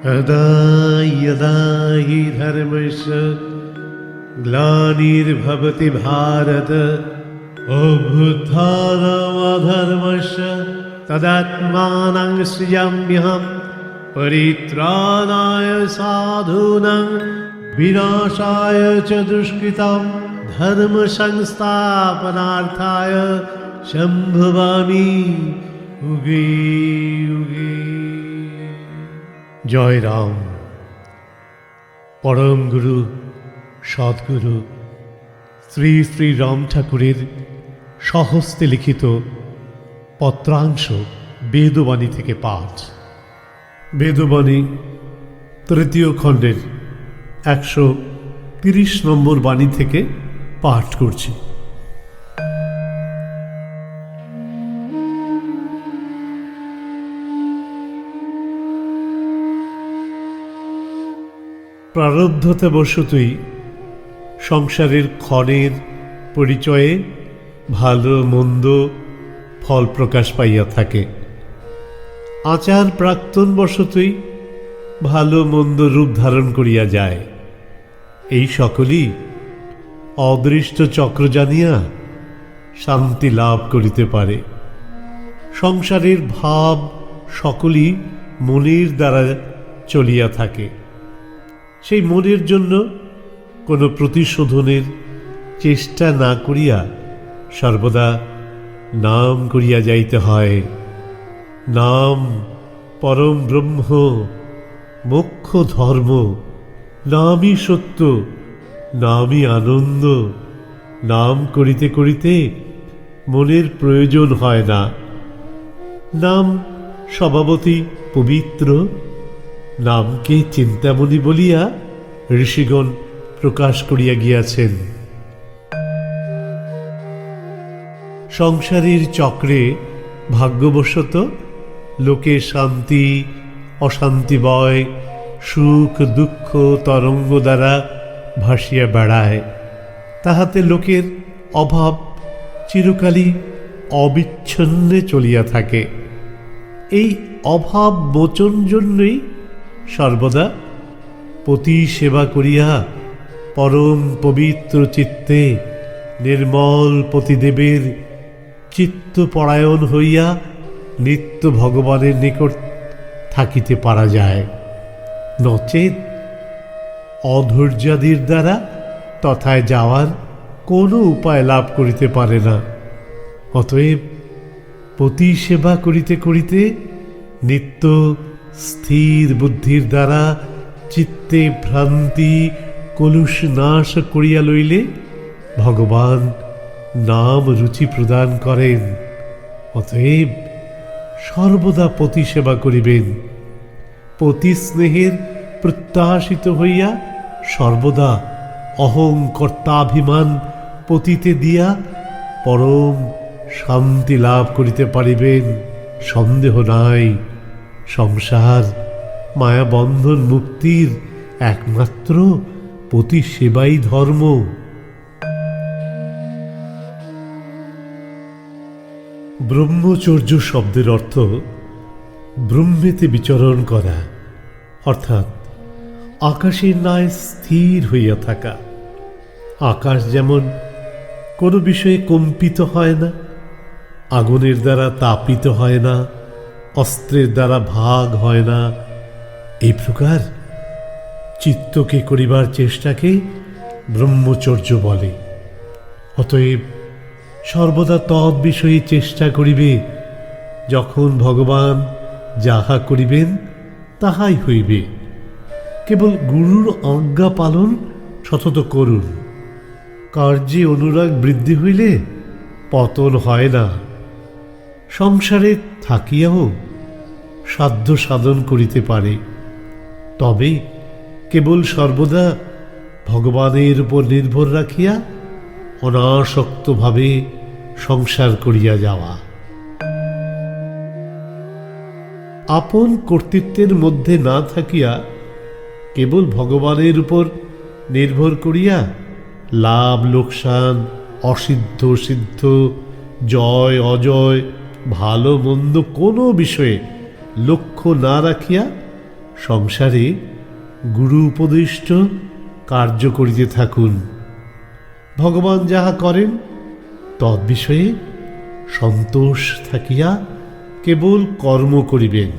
यदा यदा हि धर्मस्य ग्लानिर्भवति भारत अभ्युत्थानमधर्मस्य तदात्मानं सृजाम्यहं परित्राणाय साधूनां विनाशाय च दुष्कृतां धर्म संस्थापनार्थाय सम्भवामि युगे युगे। জয় রাম। পরম গুরু সদ্গুরু শ্রী শ্রী রাম ঠাকুরের স্বহস্তে লিখিত পত্রাংশ বেদবাণী থেকে পাঠ। বেদবাণী তৃতীয় খণ্ডের 130 নম্বর বাণী থেকে পাঠ করছি। প্রারব্ধতা বশতই সংসারের ক্ষণের পরিচয়ে ভালো মন্দ ফল প্রকাশ পাইয়া থাকে। আচার প্রাক্তন বশতই ভালো মন্দ রূপ ধারণ করিয়া যায়। এই সকলই অদৃষ্ট চক্র জানিয়া শান্তি লাভ করিতে পারে। সংসারের ভাব সকলই মনের দ্বারা চলিয়া থাকে। সেই মনের জন্য কোনো প্রতিশোধনের চেষ্টা না করিয়া সর্বদা নাম করিয়া যাইতে হয়। নাম পরম ব্রহ্ম, মোক্ষ ধর্ম, নামই সত্য, নামই আনন্দ। নাম করিতে করিতে মনের প্রয়োজন হয় না। নাম স্বভাবতই পবিত্র। নামকে চিন্তামণি বলিয়া ঋষিগণ প্রকাশ করিয়া গিয়াছেন। সংসারের চক্রে ভাগ্যবশত লোকে শান্তি অশান্তিময় সুখ দুঃখ তরঙ্গ দ্বারা ভাসিয়া বেড়ায়। তাহাতে লোকের অভাব চিরকালই অবিচ্ছিন্নে চলিয়া থাকে। এই অভাব মোচন জন্যই সর্বদা পতি সেবা করিয়া পরম পবিত্র চিত্তে নির্মল পতিদেবের চিত্তপরায়ণ হইয়া নিত্য ভগবানের নিকট থাকিতে পারা যায়। নচেত অধৈর্যাদির দ্বারা তথায় যাওয়ার কোনো উপায় লাভ করিতে পারে না। অতএব পতি সেবা করিতে করিতে নিত্য স্থির বুদ্ধির দ্বারা চিত্তে ভ্রান্তি কলুষ নাশ করিয়া লইলে ভগবান নাম রুচি প্রদান করেন। অতএব সর্বদা পতি সেবা করিবেন। পতি স্নেহের প্রত্যাশিত হইয়া সর্বদা অহং কর্তাভিমান পতিতে দিয়া পরম শান্তি লাভ করিতে পারিবেন। সন্দেহ নাই। সংসার মায়াবন্ধন মুক্তির একমাত্র পতি সেবাই ধর্ম। ব্রহ্মচর্য শব্দের অর্থ ব্রহ্মেতে বিচরণ করা, অর্থাৎ আকাশের ন্যায় স্থির হইয়া থাকা। আকাশ যেমন কোনো বিষয়ে কম্পিত হয় না, আগুনের দ্বারা তাপিত হয় না, অস্ত্রের দ্বারা ভাগ হয় না, এই প্রকার চিত্তকে করিবার চেষ্টাকে ব্রহ্মচর্য বলে। অতএব সর্বদা তৎ বিষয়ে চেষ্টা করিবে। যখন ভগবান যাহা করিবেন তাহাই হইবে। কেবল গুরুর আজ্ঞা পালন সতত করুন। কার্যে অনুরাগ বৃদ্ধি হইলে পতন হয় না। সংসারে থাকিয়াও সাধ্য সাধন করিতে পারে, তবে কেবল সর্বদা ভগবানের উপর নির্ভর রাখিয়া অনাসক্তভাবে সংসার করিয়া যাওয়া। আপন কর্তৃত্বের মধ্যে না থাকিয়া কেবল ভগবানের উপর নির্ভর করিয়া লাভ লোকসান, অসিদ্ধ সিদ্ধ, জয় অজয়, ভালো মন্দ কোনো বিষয়ে লক্ষ্য না রাখিয়া সংসারে গুরু উপদিষ্ট কার্য করিতে থাকুন। ভগবান যাহা করেন তদ্বিষয়ে সন্তোষ থাকিয়া কেবল কর্ম করিবেন।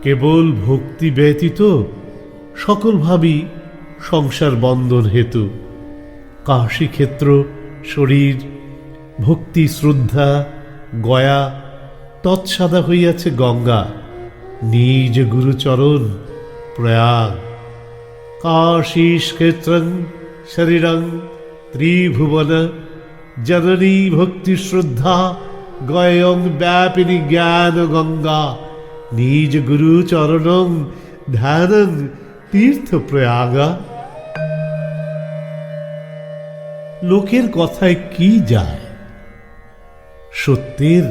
কেবল ভক্তি ব্যতীত সকল ভাবই সংসার বন্ধন হেতু। কাশী ক্ষেত্র শরীর, ভক্তি শ্রদ্ধা গয়া, তৎসাদা হইয়াছে গঙ্গা, নিজ গুরুচরণ প্রয়াগ। কাশীক্ষেত্রং শরীরং ত্রিভুবন, জননী ভক্তি শ্রদ্ধা গয়ং ব্যাপিনী জ্ঞান গঙ্গা, নিজ গুরুচরণং ধ্যানং তীর্থ প্রয়াগা। লোকের কথায় কি যায়? সত্যের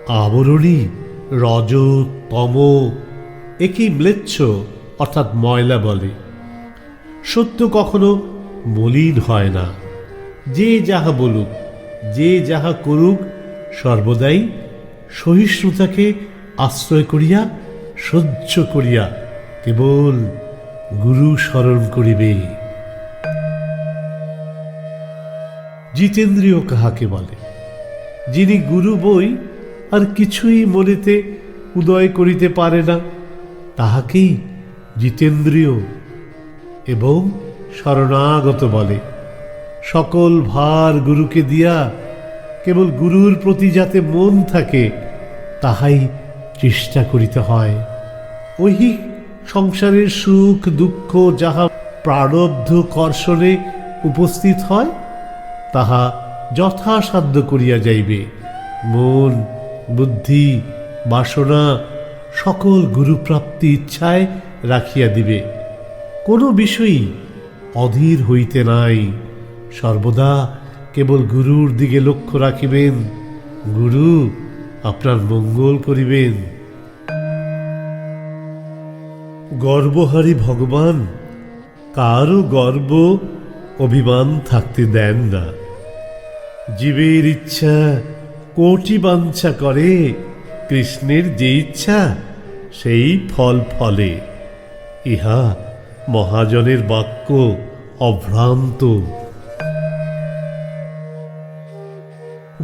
আবরণী রজ তম, একেই ম্লেচ্ছ অর্থাৎ ময়লা বলে। সত্য কখনো মলিন হয় না। যে যাহা বলুক, যে যাহা করুক, সর্বদাই সহিষ্ণুতাকে আশ্রয় করিয়া সহ্য করিয়া কেবল গুরু স্মরণ করিবে। জিতেন্দ্রিয় কাহাকে বলে? যিনি গুরু বই আর কিছুই মনেতে উদয় করিতে পারে না, তাহাকেই জিতেন্দ্রিয় এবং শরণাগত বলে। সকল ভার গুরুকে দিয়া কেবল গুরুর প্রতি যাতে মন থাকে, তাহাই চেষ্টা করিতে হয়। ঐহিক সংসারের সুখ দুঃখ যাহা প্রারব্ধ কর্ষণে উপস্থিত হয়, তাহা যথাসাধ্য করিয়া যাইবে। মন বুদ্ধি বাসনা সকল গুরুপ্রাপ্তি ইচ্ছায় রাখিয়া দিবে। কোনো বিষয়ই অধীর হইতে নাই। সর্বদা কেবল গুরুর দিকে লক্ষ্য রাখিবেন। গুরু আপনার মঙ্গল করিবেন। গর্বহারী ভগবান কারও গর্ব অভিমান থাকতে দেন না। জীবের ইচ্ছা কোটি বাঞ্ছা করে, কৃষ্ণের যে ইচ্ছা সেই ফল ফলে। ইহা মহাজনের বাক্য অভ্রান্ত।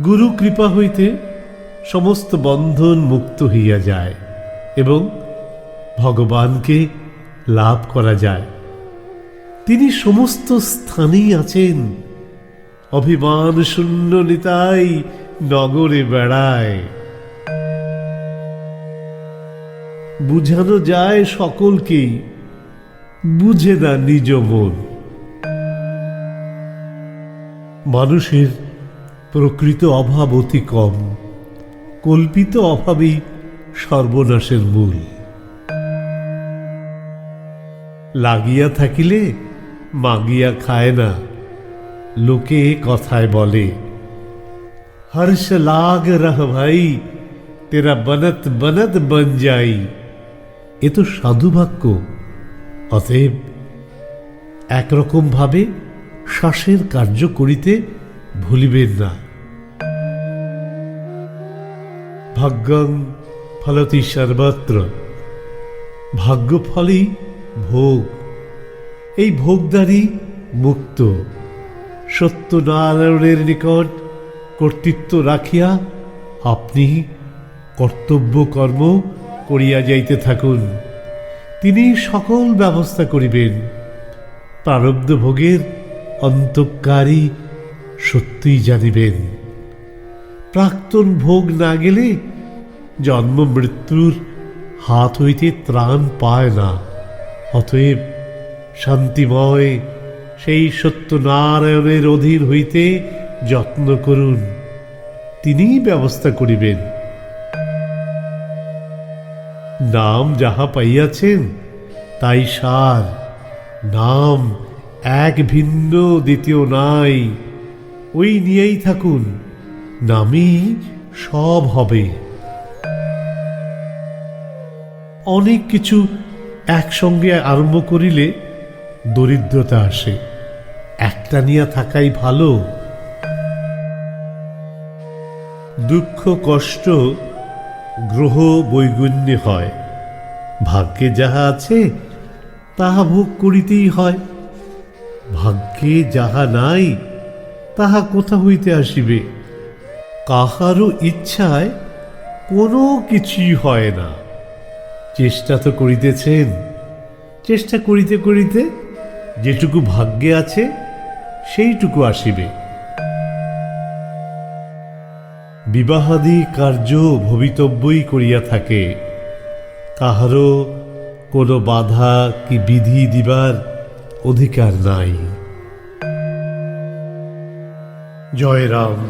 গুরু কৃপা হইতে সমস্ত বন্ধন মুক্ত হইয়া যায় এবং ভগবানকে লাভ করা যায়। তিনি সমস্ত স্থানেই আছেন। অভিমান শূন্য নিতাই নগরে বেড়ায়। বুঝানো যায় সকলকেই, বুঝে না নিজ মন। মানুষের প্রকৃত অভাব অতি কম, কল্পিত অভাবই সর্বনাশের মূল। লাগিয়া থাকিলে মাগিয়া খায় না। লোকে কথায় বলে, হর্ষ লাগ রহ ভাই, তেরা বনত বনত বন যাই। এ তো সাধু বাক্য। অতএব একরকম ভাবে শ্বাসের কার্য করিতে ভুলিবেন না। ভাগ্যং ফলতি সর্বত্র, ভাগ্যফলই ভোগ। এই ভোগদারি মুক্ত। সত্যনারায়ণের নিকট কর্তৃত্ব রাখিয়া আপনি কর্তব্য কর্ম করিয়া যাইতে থাকুন। তিনি সকল ব্যবস্থা করিবেন। প্রারব্ধ ভোগের অন্তঃকারী সত্যিই জানিবেন। প্রাক্তন ভোগ না গেলে জন্ম মৃত্যুর হাত হইতে ত্রাণ পায় না। অতএব শান্তিময় সেই সত্যনারায়ণের অধীন হইতে যত্ন করুন। তিনিই ব্যবস্থা করিবেন। নাম যাহা পাইয়াছেন তাই সার। নাম এক ভিন্ন, দ্বিতীয় নাই। ওই নিয়েই থাকুন, নামই সব হবে। অনেক কিছু একসঙ্গে আরম্ভ করিলে দরিদ্রতা আসে। একটা নিয়ে থাকাই ভালো। দুঃখ কষ্ট গ্রহ বৈগুণ্যে হয়। ভাগ্যে যাহা আছে তাহা ভোগ করিতেই হয়। ভাগ্যে যাহা নাই তাহা কোথা হইতে আসিবে? কাহারও ইচ্ছায় কোনো কিছুই হয় না। চেষ্টা তো করিতেছেন, চেষ্টা করিতে করিতে যেটুকু ভাগ্যে আছে সেইটুকু আসিবে। বিবাহাদি কার্য ভবিতব্যই করিয়া থাকে, কাহারও কোনো বাধা কি বিধি দিবার অধিকার নাই। জয় রাম।